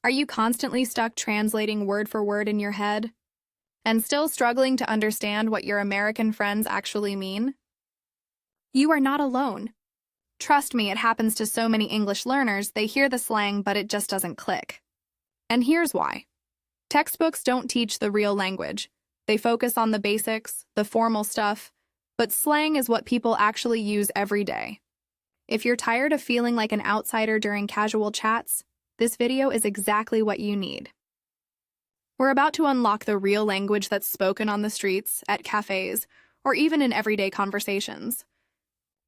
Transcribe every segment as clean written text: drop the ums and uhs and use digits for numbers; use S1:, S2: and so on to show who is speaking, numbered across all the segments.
S1: Are you constantly stuck translating word for word in your head and still struggling to understand what your American friends actually mean? You are not alone. Trust me, it happens to so many English learners. They hear the slang, but it just doesn't click. And here's why. Textbooks don't teach the real language. They focus on the basics, the formal stuff, but slang is what people actually use every day. If you're tired of feeling like an outsider during casual chats, this video is exactly what you need. We're about to unlock the real language that's spoken on the streets, at cafes, or even in everyday conversations.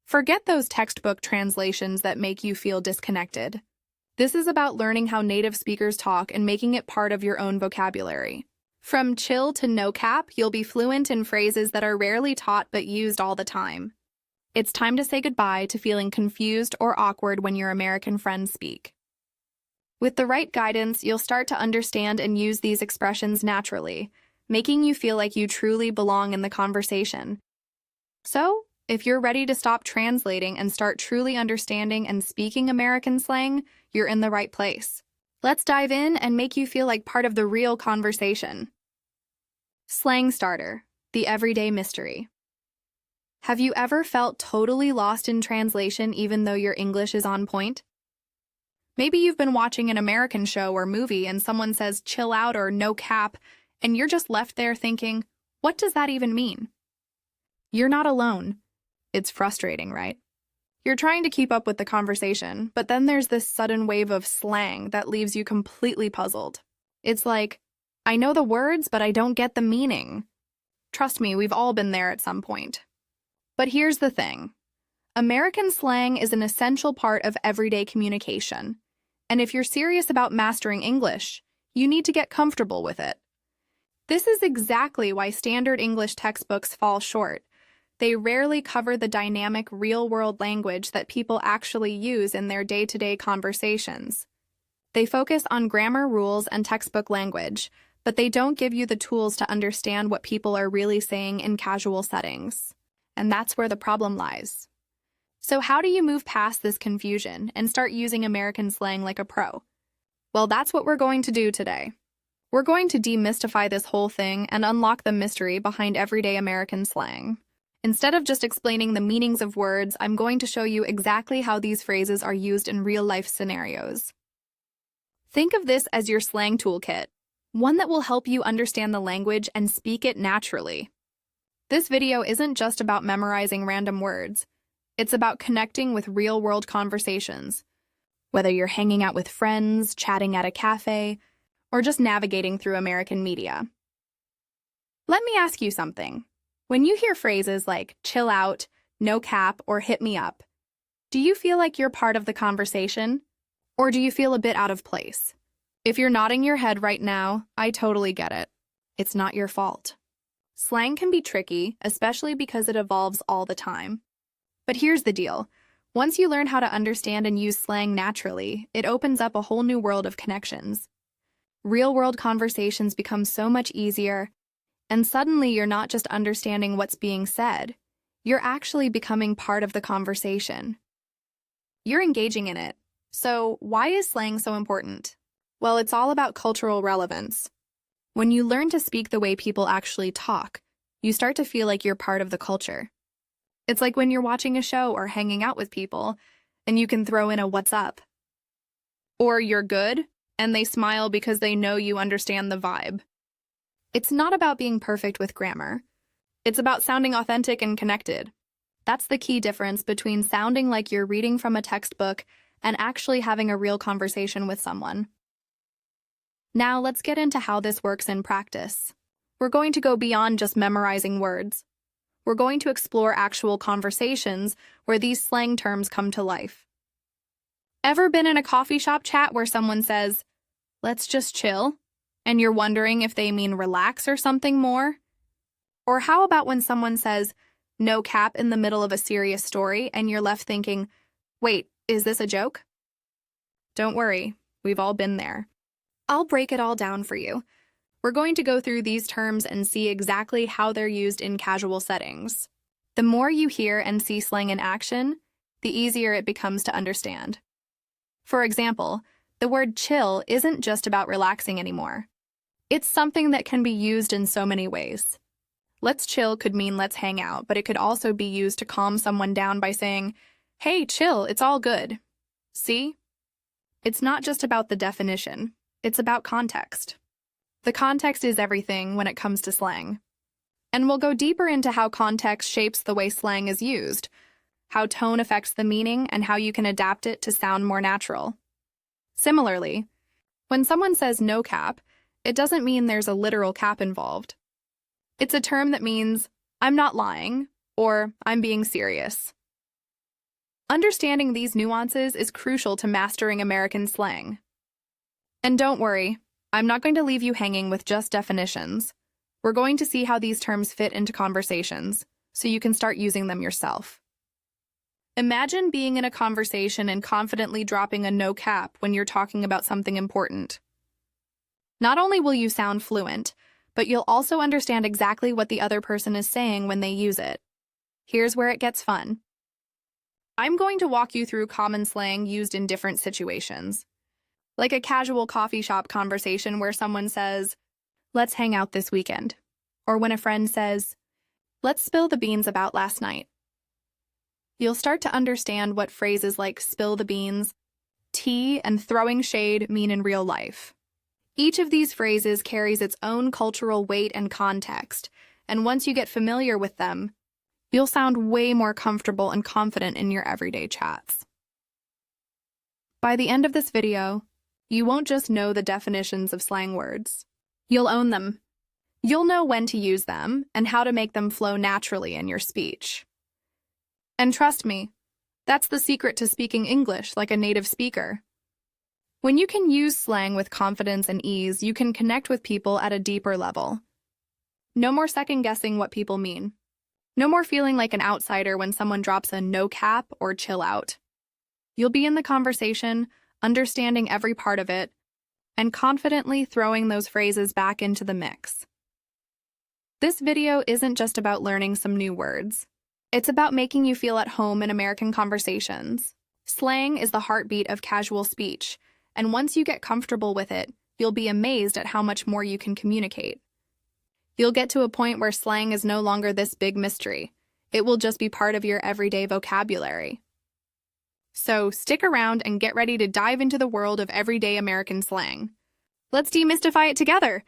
S1: Forget those textbook translations that make you feel disconnected. This is about learning how native speakers talk and making it part of your own vocabulary. From chill to no cap, you'll be fluent in phrases that are rarely taught but used all the time. It's time to say goodbye to feeling confused or awkward when your American friends speak. With the right guidance, you'll start to understand and use these expressions naturally, making you feel like you truly belong in the conversation. So, if you're ready to stop translating and start truly understanding and speaking American slang, you're in the right place. Let's dive in and make you feel like part of the real conversation. Slang starter, the everyday mystery. Have you ever felt totally lost in translation even though your English is on point? Maybe you've been watching an American show or movie and someone says chill out or no cap, and you're just left there thinking, what does that even mean? You're not alone. It's frustrating, right? You're trying to keep up with the conversation, but then there's this sudden wave of slang that leaves you completely puzzled. It's like, I know the words, but I don't get the meaning. Trust me, we've all been there at some point. But here's the thing. American slang is an essential part of everyday communication. And if you're serious about mastering English, you need to get comfortable with it. This is exactly why standard English textbooks fall short. They rarely cover the dynamic real-world language that people actually use in their day-to-day conversations. They focus on grammar rules and textbook language, but they don't give you the tools to understand what people are really saying in casual settings. And that's where the problem lies. So how do you move past this confusion and start using American slang like a pro? Well, that's what we're going to do today. We're going to demystify this whole thing and unlock the mystery behind everyday American slang. Instead of just explaining the meanings of words, I'm going to show you exactly how these phrases are used in real-life scenarios. Think of this as your slang toolkit, one that will help you understand the language and speak it naturally. This video isn't just about memorizing random words. It's about connecting with real-world conversations, whether you're hanging out with friends, chatting at a cafe, or just navigating through American media. Let me ask you something. When you hear phrases like chill out, no cap, or hit me up, do you feel like you're part of the conversation, or do you feel a bit out of place? If you're nodding your head right now, I totally get it. It's not your fault. Slang can be tricky, especially because it evolves all the time. But here's the deal. Once you learn how to understand and use slang naturally, it opens up a whole new world of connections. Real-world conversations become so much easier, and suddenly you're not just understanding what's being said, you're actually becoming part of the conversation. You're engaging in it. So why is slang so important? Well, it's all about cultural relevance. When you learn to speak the way people actually talk, you start to feel like you're part of the culture. It's like when you're watching a show or hanging out with people, and you can throw in a "what's up?" Or "you're good," and they smile because they know you understand the vibe. It's not about being perfect with grammar. It's about sounding authentic and connected. That's the key difference between sounding like you're reading from a textbook and actually having a real conversation with someone. Now let's get into how this works in practice. We're going to go beyond just memorizing words. We're going to explore actual conversations where these slang terms come to life. Ever been in a coffee shop chat where someone says, "Let's just chill," and you're wondering if they mean relax or something more? Or how about when someone says, "no cap" in the middle of a serious story and you're left thinking, wait, is this a joke? Don't worry, we've all been there. I'll break it all down for you. We're going to go through these terms and see exactly how they're used in casual settings. The more you hear and see slang in action, the easier it becomes to understand. For example, The word chill isn't just about relaxing anymore. It's something that can be used in so many ways. Let's chill could mean let's hang out, but it could also be used to calm someone down by saying, "Hey, chill, it's all good." See? It's not just about the definition, it's about context. The context is everything when it comes to slang. And we'll go deeper into how context shapes the way slang is used, how tone affects the meaning, and how you can adapt it to sound more natural. Similarly, when someone says no cap, it doesn't mean there's a literal cap involved. It's a term that means, "I'm not lying," or "I'm being serious." Understanding these nuances is crucial to mastering American slang. And don't worry, I'm not going to leave you hanging with just definitions. We're going to see how these terms fit into conversations, so you can start using them yourself. Imagine being in a conversation and confidently dropping a no cap when you're talking about something important. Not only will you sound fluent, but you'll also understand exactly what the other person is saying when they use it. Here's where it gets fun. I'm going to walk you through common slang used in different situations. Like a casual coffee shop conversation where someone says, "Let's hang out this weekend." Or when a friend says, "Let's spill the beans about last night." You'll start to understand what phrases like "spill the beans," "tea," and "throwing shade" mean in real life. Each of these phrases carries its own cultural weight and context, and once you get familiar with them, you'll sound way more comfortable and confident in your everyday chats. By the end of this video, you won't just know the definitions of slang words. You'll own them. You'll know when to use them and how to make them flow naturally in your speech. And trust me, that's the secret to speaking English like a native speaker. When you can use slang with confidence and ease, you can connect with people at a deeper level. No more second-guessing what people mean. No more feeling like an outsider when someone drops a no cap or chill out. You'll be in the conversation, understanding every part of it, and confidently throwing those phrases back into the mix. This video isn't just about learning some new words. It's about making you feel at home in American conversations. Slang is the heartbeat of casual speech, and once you get comfortable with it, you'll be amazed at how much more you can communicate. You'll get to a point where slang is no longer this big mystery. It will just be part of your everyday vocabulary. So stick around and get ready to dive into the world of everyday American slang. Let's demystify it together.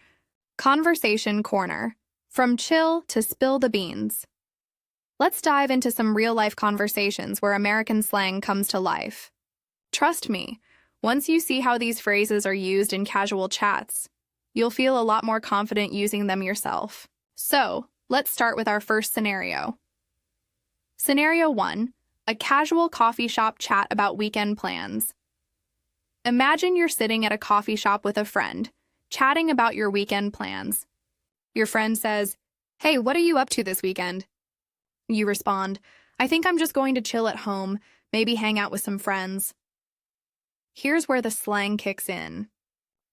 S1: Conversation Corner. From chill to spill the beans. Let's dive into some real-life conversations where American slang comes to life. Trust me, once you see how these phrases are used in casual chats, you'll feel a lot more confident using them yourself. So, let's start with our first scenario. Scenario 1, a casual coffee shop chat about weekend plans. Imagine you're sitting at a coffee shop with a friend, chatting about your weekend plans. Your friend says, "Hey, what are you up to this weekend?" You respond, "I think I'm just going to chill at home, maybe hang out with some friends." Here's where the slang kicks in.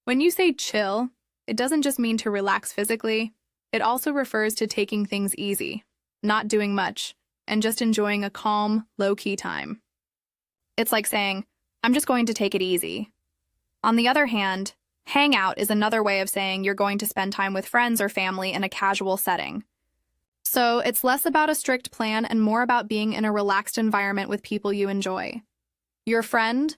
S1: When you say chill, it doesn't just mean to relax physically. It also refers to taking things easy, not doing much, and just enjoying a calm, low-key time. It's like saying, "I'm just going to take it easy." On the other hand, hang out is another way of saying you're going to spend time with friends or family in a casual setting. So it's less about a strict plan and more about being in a relaxed environment with people you enjoy. Your friend,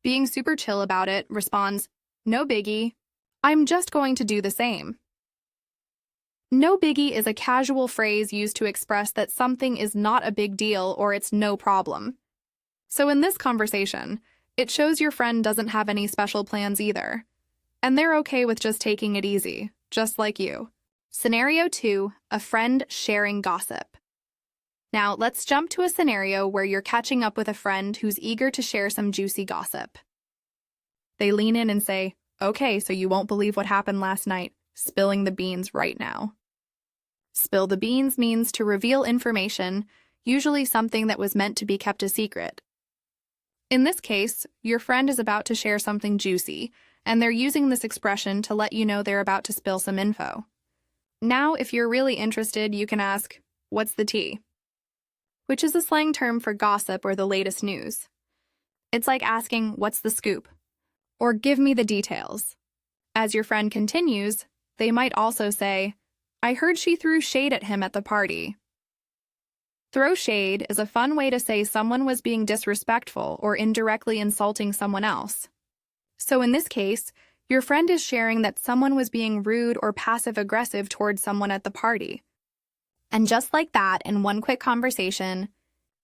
S1: being super chill about it, responds, "No biggie. I'm just going to do the same." No biggie is a casual phrase used to express that something is not a big deal or it's no problem. So in this conversation, it shows your friend doesn't have any special plans either. And they're okay with just taking it easy, just like you. Scenario 2, a friend sharing gossip. Now, let's jump to a scenario where you're catching up with a friend who's eager to share some juicy gossip. They lean in and say, "Okay, so you won't believe what happened last night. Spilling the beans right now." Spill the beans means to reveal information, usually something that was meant to be kept a secret. In this case, your friend is about to share something juicy, and they're using this expression to let you know they're about to spill some info. Now, if you're really interested, you can ask, "What's the tea?" which is a slang term for gossip or the latest news. It's like asking, "What's the scoop?" or give me the details. As your friend continues, they might also say, I heard she threw shade at him at the party. Throw shade is a fun way to say someone was being disrespectful or indirectly insulting someone else. So in this case, your friend is sharing that someone was being rude or passive-aggressive towards someone at the party. And just like that, in one quick conversation,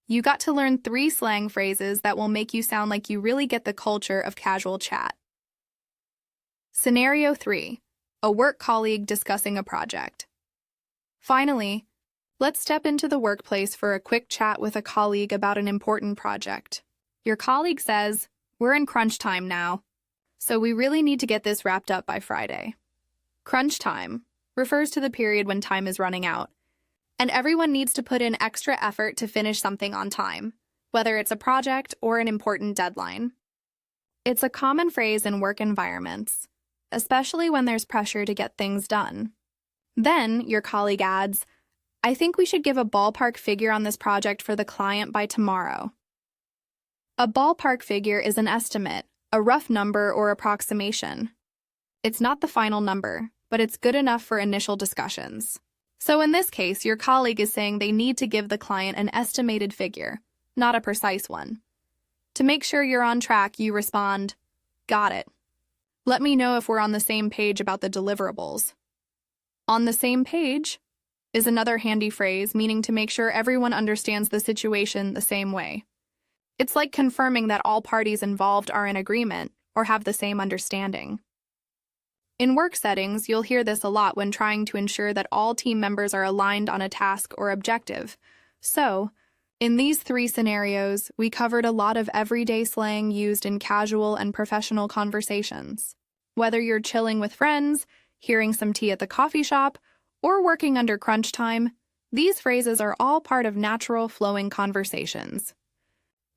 S1: you got to learn 3 slang phrases that will make you sound like you really get the culture of casual chat. Scenario 3. A work colleague discussing a project. Finally, let's step into the workplace for a quick chat with a colleague about an important project. Your colleague says, we're in crunch time now, so we really need to get this wrapped up by Friday. Crunch time refers to the period when time is running out, and everyone needs to put in extra effort to finish something on time, whether it's a project or an important deadline. It's a common phrase in work environments, especially when there's pressure to get things done. Then, your colleague adds, I think we should give a ballpark figure on this project for the client by tomorrow. A ballpark figure is an estimate, a rough number or approximation. It's not the final number, but it's good enough for initial discussions. So in this case, your colleague is saying they need to give the client an estimated figure, not a precise one. To make sure you're on track, you respond, got it. Let me know if we're on the same page about the deliverables. On the same page is another handy phrase meaning to make sure everyone understands the situation the same way. It's like confirming that all parties involved are in agreement or have the same understanding. In work settings, you'll hear this a lot when trying to ensure that all team members are aligned on a task or objective. So, in these 3 scenarios, we covered a lot of everyday slang used in casual and professional conversations. Whether you're chilling with friends, hearing some tea at the coffee shop, or working under crunch time, these phrases are all part of natural, flowing conversations.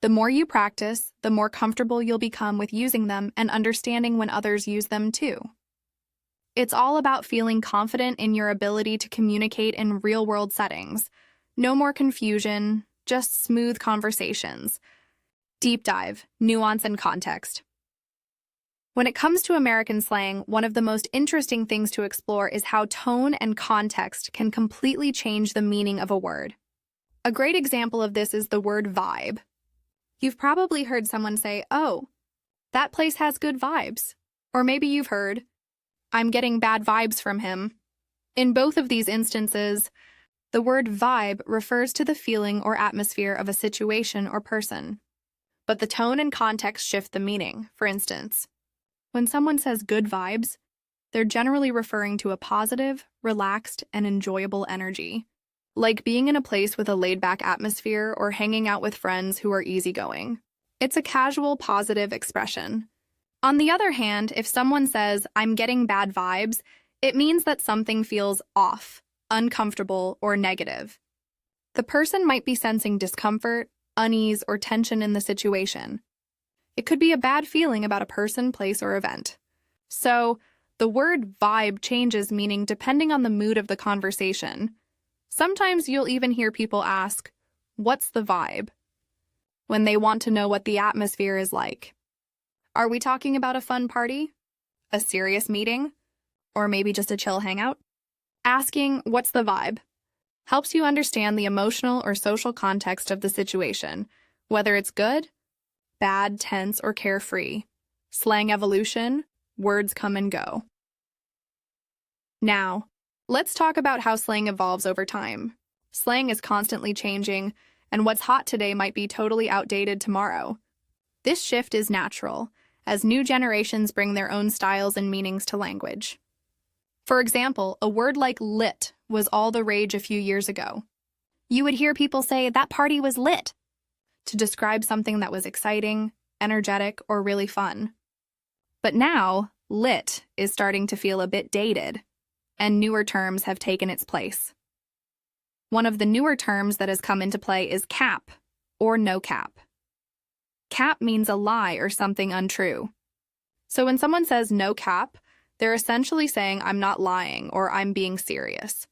S1: The more you practice, the more comfortable you'll become with using them and understanding when others use them too. It's all about feeling confident in your ability to communicate in real-world settings. No more confusion, just smooth conversations. Deep dive, nuance, and context. When it comes to American slang, one of the most interesting things to explore is how tone and context can completely change the meaning of a word. A great example of this is the word vibe. You've probably heard someone say, oh, that place has good vibes. Or maybe you've heard, I'm getting bad vibes from him. In both of these instances, the word vibe refers to the feeling or atmosphere of a situation or person. But the tone and context shift the meaning. For instance, when someone says good vibes, they're generally referring to a positive, relaxed, and enjoyable energy, like being in a place with a laid-back atmosphere or hanging out with friends who are easygoing. It's a casual, positive expression. On the other hand, if someone says, I'm getting bad vibes, it means that something feels off, uncomfortable, or negative. The person might be sensing discomfort, unease, or tension in the situation. It could be a bad feeling about a person, place, or event. So, the word vibe changes meaning depending on the mood of the conversation. Sometimes you'll even hear people ask, what's the vibe? When they want to know what the atmosphere is like. Are we talking about a fun party? A serious meeting? Or maybe just a chill hangout? Asking, what's the vibe? Helps you understand the emotional or social context of the situation, whether it's good, bad, tense, or carefree. Slang evolution, words come and go. Now, let's talk about how slang evolves over time. Slang is constantly changing, and what's hot today might be totally outdated tomorrow. This shift is natural, as new generations bring their own styles and meanings to language. For example, a word like lit was all the rage a few years ago. You would hear people say, that party was lit, to describe something that was exciting, energetic, or really fun. But now, lit is starting to feel a bit dated, and newer terms have taken its place. One of the newer terms that has come into play is cap, or no cap. Cap means a lie or something untrue. So when someone says no cap, they're essentially saying I'm not lying or I'm being serious.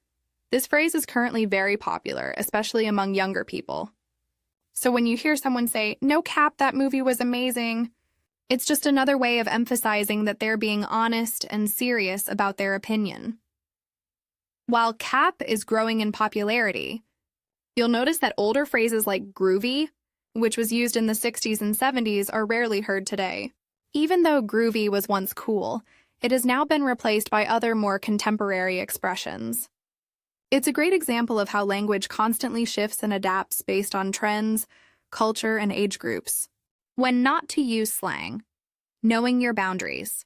S1: This phrase is currently very popular, especially among younger people. So when you hear someone say, no cap, that movie was amazing, It's just another way of emphasizing that they're being honest and serious about their opinion. While cap is growing in popularity, you'll notice that older phrases like groovy, which was used in the 60s and 70s, are rarely heard today. Even though groovy was once cool, it has now been replaced by other more contemporary expressions. It's a great example of how language constantly shifts and adapts based on trends, culture, and age groups. When not to use slang, knowing your boundaries.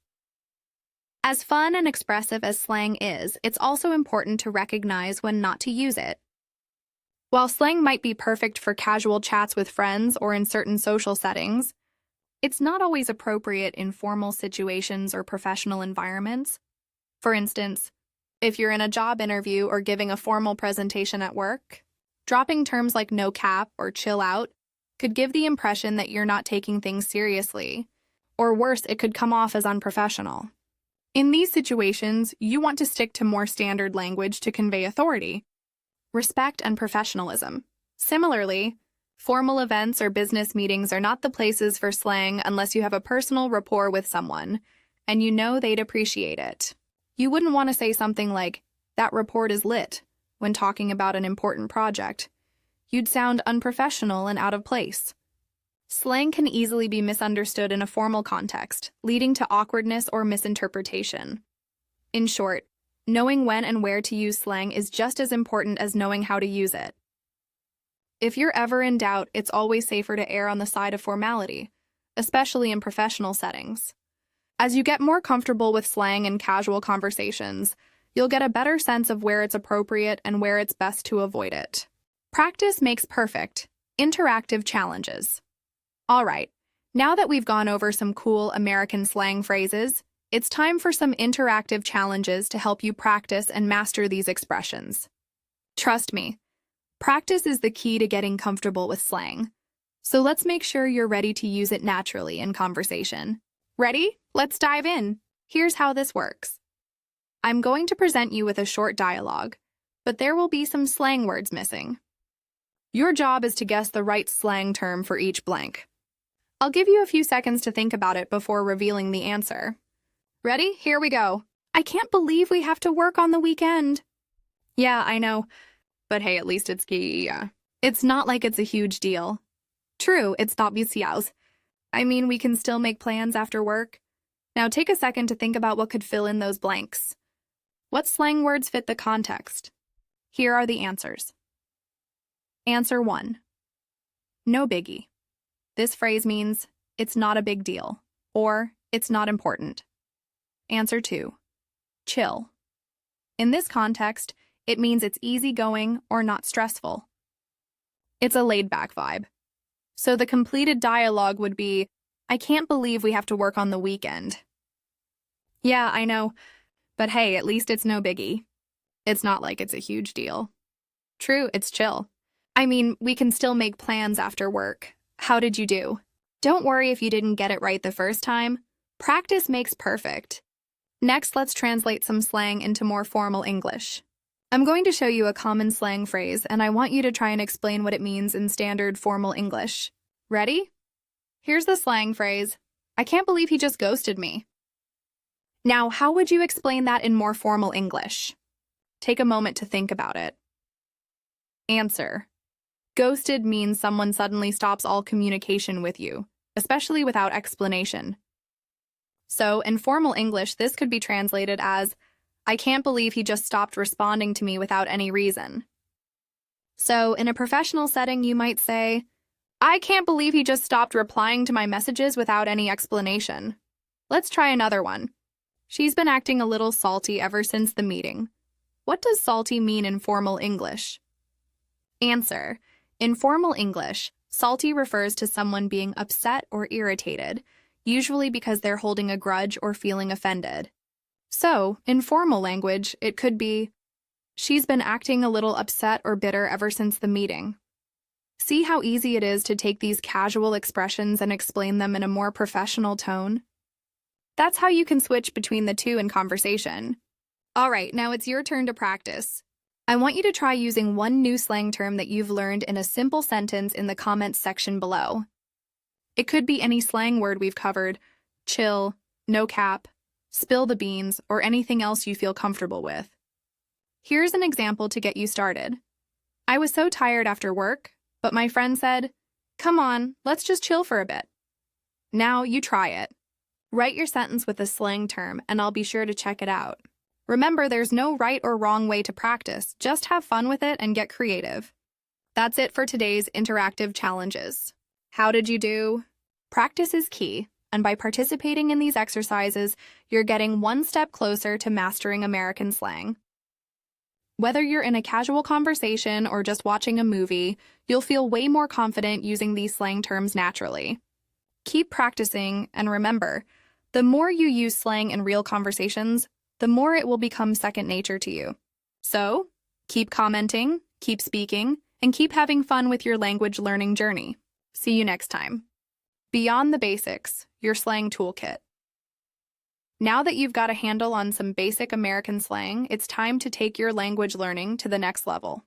S1: As fun and expressive as slang is, it's also important to recognize when not to use it. While slang might be perfect for casual chats with friends or in certain social settings, it's not always appropriate in formal situations or professional environments. For instance, if you're in a job interview or giving a formal presentation at work, dropping terms like no cap or chill out could give the impression that you're not taking things seriously, or worse, it could come off as unprofessional. In these situations, you want to stick to more standard language to convey authority, respect, and professionalism. Similarly, formal events or business meetings are not the places for slang unless you have a personal rapport with someone, and you know they'd appreciate it. You wouldn't want to say something like, "That report is lit," when talking about an important project. You'd sound unprofessional and out of place. Slang can easily be misunderstood in a formal context, leading to awkwardness or misinterpretation. In short, knowing when and where to use slang is just as important as knowing how to use it. If you're ever in doubt, it's always safer to err on the side of formality, especially in professional settings. As you get more comfortable with slang in casual conversations, you'll get a better sense of where it's appropriate and where it's best to avoid it. Practice makes perfect. Interactive challenges. All right, now that we've gone over some cool American slang phrases, it's time for some interactive challenges to help you practice and master these expressions. Trust me, practice is the key to getting comfortable with slang. So let's make sure you're ready to use it naturally in conversation. Ready? Let's dive in. Here's how this works. I'm going to present you with a short dialogue, but there will be some slang words missing. Your job is to guess the right slang term for each blank. I'll give you a few seconds to think about it before revealing the answer. Ready? Here we go. I can't believe we have to work on the weekend. Yeah, I know. But hey, at least it's yeah. It's not like it's a huge deal. True, it's not besides. I mean, we can still make plans after work. Now take a second to think about what could fill in those blanks. What slang words fit the context? Here are the answers. Answer 1. No biggie. This phrase means, it's not a big deal, or it's not important. Answer 2. Chill. In this context, it means it's easygoing or not stressful. It's a laid-back vibe. So the completed dialogue would be, I can't believe we have to work on the weekend. Yeah, I know. But hey, at least it's no biggie. It's not like it's a huge deal. True, it's chill. I mean, we can still make plans after work. How did you do? Don't worry if you didn't get it right the first time. Practice makes perfect. Next, let's translate some slang into more formal English. I'm going to show you a common slang phrase, and I want you to try and explain what it means in standard formal English. Ready? Here's the slang phrase, I can't believe he just ghosted me. Now, how would you explain that in more formal English? Take a moment to think about it. Answer. Ghosted means someone suddenly stops all communication with you, especially without explanation. So, in formal English, this could be translated as, I can't believe he just stopped responding to me without any reason. So, in a professional setting, you might say, I can't believe he just stopped replying to my messages without any explanation. Let's try another one. She's been acting a little salty ever since the meeting. What does salty mean in formal English? Answer. In formal English, salty refers to someone being upset or irritated, usually because they're holding a grudge or feeling offended. So, in formal language, it could be, she's been acting a little upset or bitter ever since the meeting. See how easy it is to take these casual expressions and explain them in a more professional tone? That's how you can switch between the two in conversation. All right, now it's your turn to practice. I want you to try using one new slang term that you've learned in a simple sentence in the comments section below. It could be any slang word we've covered: chill, no cap, spill the beans, or anything else you feel comfortable with. Here's an example to get you started. I was so tired after work, but my friend said, "Come on, let's just chill for a bit." Now you try it. Write your sentence with a slang term, and I'll be sure to check it out. Remember, there's no right or wrong way to practice. Just have fun with it and get creative. That's it for today's interactive challenges. How did you do? Practice is key, and by participating in these exercises, you're getting one step closer to mastering American slang. Whether you're in a casual conversation or just watching a movie, you'll feel way more confident using these slang terms naturally. Keep practicing, and remember, the more you use slang in real conversations, the more it will become second nature to you. So, keep commenting, keep speaking, and keep having fun with your language learning journey. See you next time. Beyond the Basics, your slang toolkit. Now that you've got a handle on some basic American slang, it's time to take your language learning to the next level.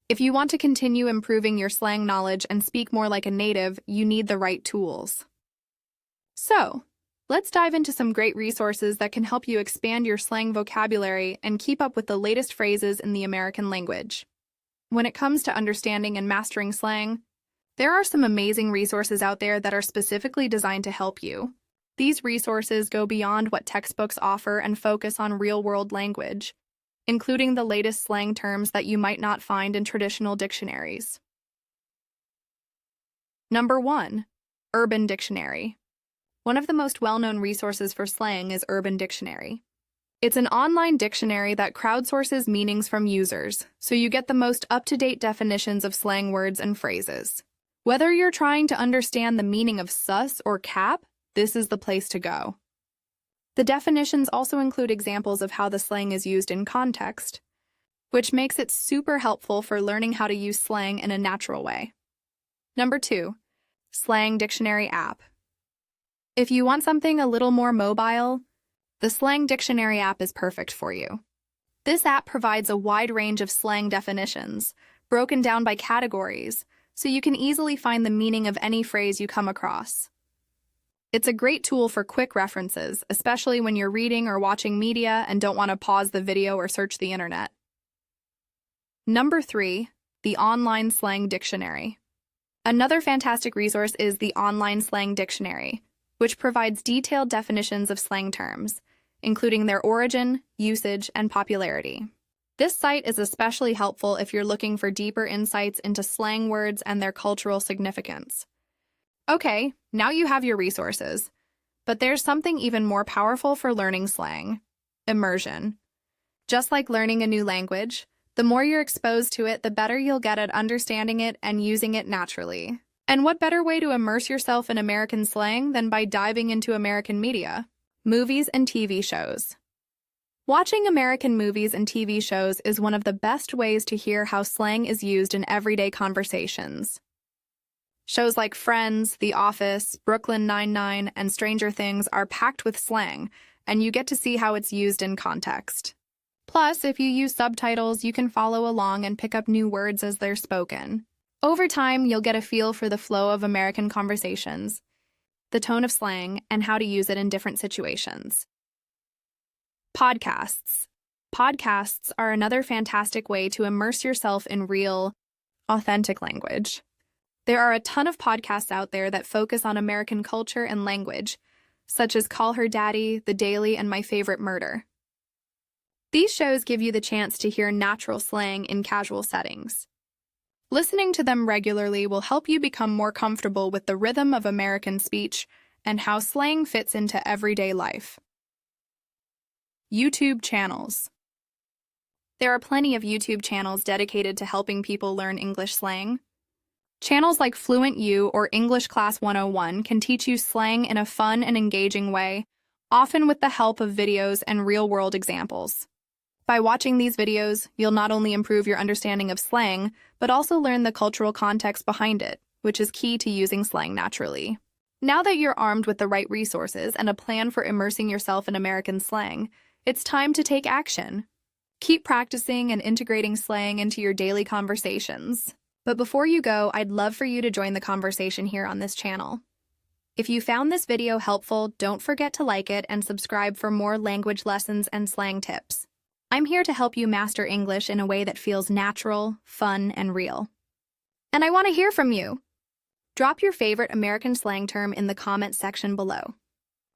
S1: If you want to continue improving your slang knowledge and speak more like a native, you need the right tools. So, let's dive into some great resources that can help you expand your slang vocabulary and keep up with the latest phrases in the American language. When it comes to understanding and mastering slang, there are some amazing resources out there that are specifically designed to help you. These resources go beyond what textbooks offer and focus on real-world language, including the latest slang terms that you might not find in traditional dictionaries. Number 1. Urban Dictionary. One of the most well-known resources for slang is Urban Dictionary. It's an online dictionary that crowdsources meanings from users, so you get the most up-to-date definitions of slang words and phrases. Whether you're trying to understand the meaning of sus or cap, this is the place to go. The definitions also include examples of how the slang is used in context, which makes it super helpful for learning how to use slang in a natural way. Number 2. Slang Dictionary app. If you want something a little more mobile, the Slang Dictionary app is perfect for you. This app provides a wide range of slang definitions, broken down by categories, so you can easily find the meaning of any phrase you come across. It's a great tool for quick references, especially when you're reading or watching media and don't want to pause the video or search the internet. Number 3. The Online Slang Dictionary. Another fantastic resource is the Online Slang Dictionary, which provides detailed definitions of slang terms, including their origin, usage, and popularity. This site is especially helpful if you're looking for deeper insights into slang words and their cultural significance. Okay, now you have your resources. But there's something even more powerful for learning slang: immersion. Just like learning a new language, the more you're exposed to it, the better you'll get at understanding it and using it naturally. And what better way to immerse yourself in American slang than by diving into American media, movies, and TV shows? Watching American movies and TV shows is one of the best ways to hear how slang is used in everyday conversations. Shows like Friends, The Office, Brooklyn Nine-Nine, and Stranger Things are packed with slang, and you get to see how it's used in context. Plus, if you use subtitles, you can follow along and pick up new words as they're spoken. Over time, you'll get a feel for the flow of American conversations, the tone of slang, and how to use it in different situations. Podcasts. Podcasts are another fantastic way to immerse yourself in real, authentic language. There are a ton of podcasts out there that focus on American culture and language, such as Call Her Daddy, The Daily, and My Favorite Murder. These shows give you the chance to hear natural slang in casual settings. Listening to them regularly will help you become more comfortable with the rhythm of American speech and how slang fits into everyday life. YouTube channels. There are plenty of YouTube channels dedicated to helping people learn English slang. Channels like Fluent or English Class 101 can teach you slang in a fun and engaging way, often with the help of videos and real-world examples. By watching these videos, you'll not only improve your understanding of slang, but also learn the cultural context behind it, which is key to using slang naturally. Now that you're armed with the right resources and a plan for immersing yourself in American slang, it's time to take action. Keep practicing and integrating slang into your daily conversations. But before you go, I'd love for you to join the conversation here on this channel. If you found this video helpful, don't forget to like it and subscribe for more language lessons and slang tips. I'm here to help you master English in a way that feels natural, fun, and real. And I want to hear from you. Drop your favorite American slang term in the comments section below.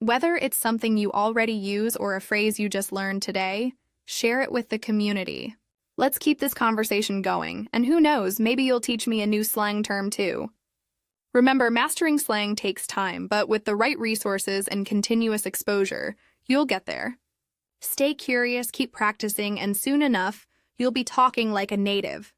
S1: Whether it's something you already use or a phrase you just learned today, share it with the community. Let's keep this conversation going, and who knows, maybe you'll teach me a new slang term too. Remember, mastering slang takes time, but with the right resources and continuous exposure, you'll get there. Stay curious, keep practicing, and soon enough, you'll be talking like a native.